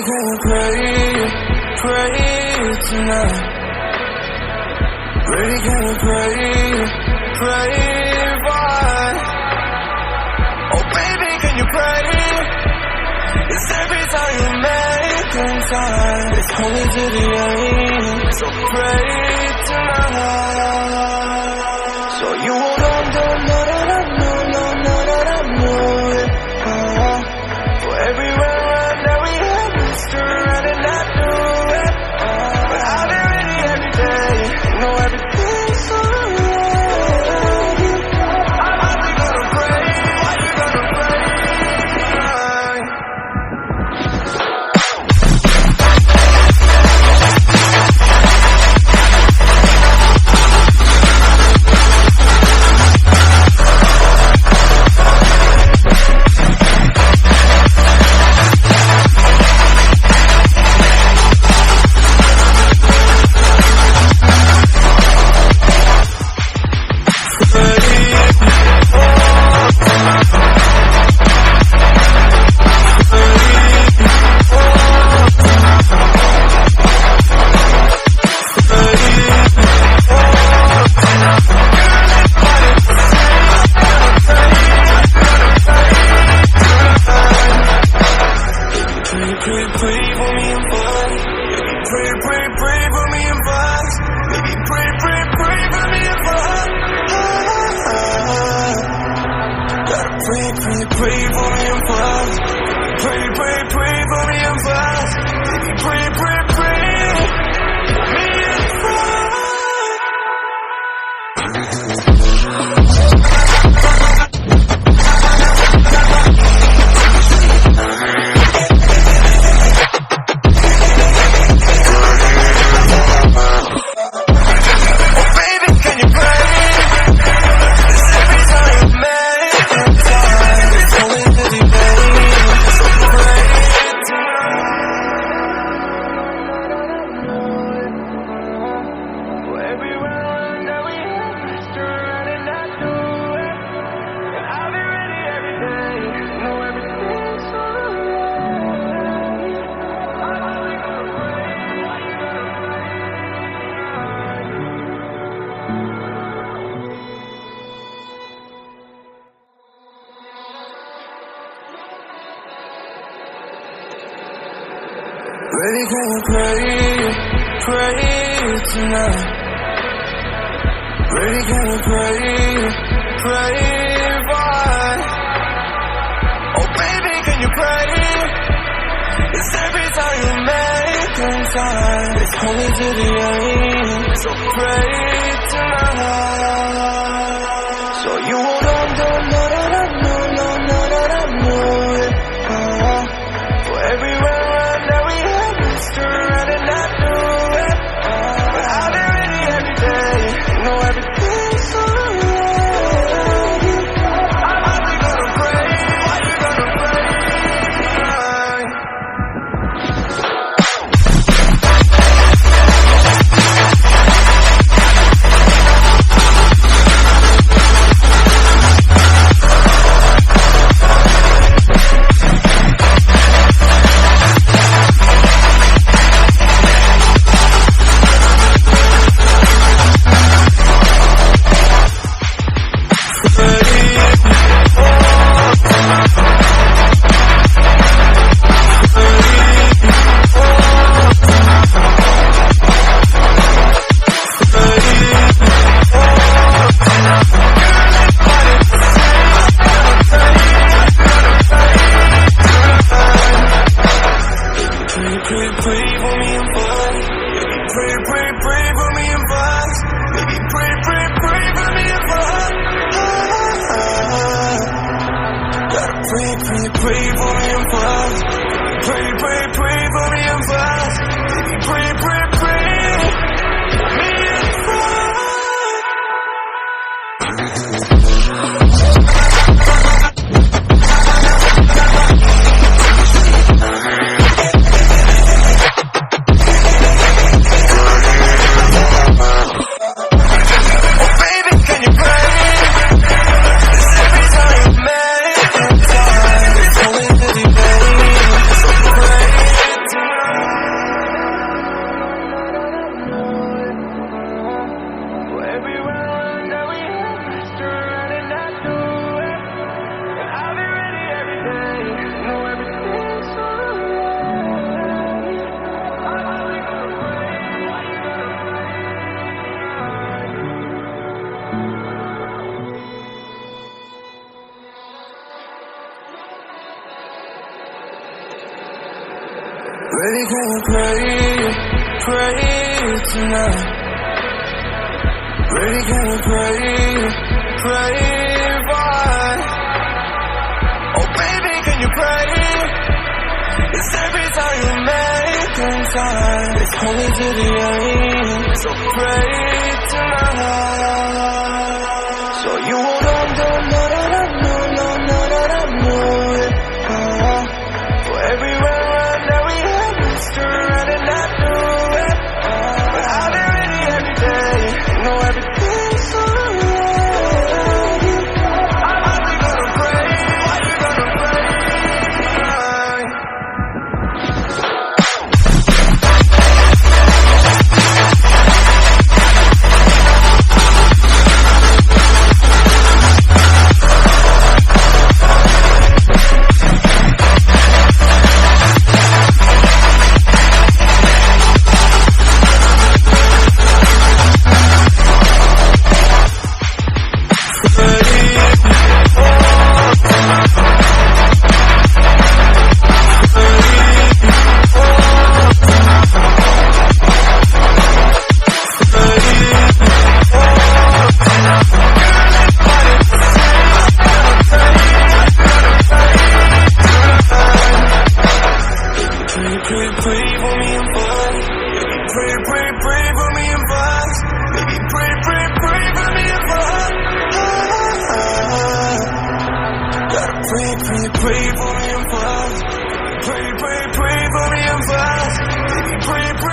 can we pray tonight? Ready, can we pray why? Oh baby, can you pray? It's every time you make time. It's only to the end, so pray tonight. So you won't know that I know it. For everywhere run that we have, Mr. Running, I do it. But I've been ready every day, know everything's alright. Are we gonna pray? Are you gonna pray? Ready, can we pray tonight? Ready, can we pray why? Oh baby, can you pray? It's every time you make time. It's only to the end, so pray tonight. So you won't know that I know it. For everywhere Baby, can you pray tonight? Baby, can you pray for? Oh baby, can you pray? It's every time you make time. It's only to the end, so pray tonight. So you won't for everywhere run that we have missed around and not do it. But I've been ready every day. You know everything's alright. Are we gonna pray? Are you gonna pray? Pray for me and fast. Baby, pray for me and fast. Baby, pray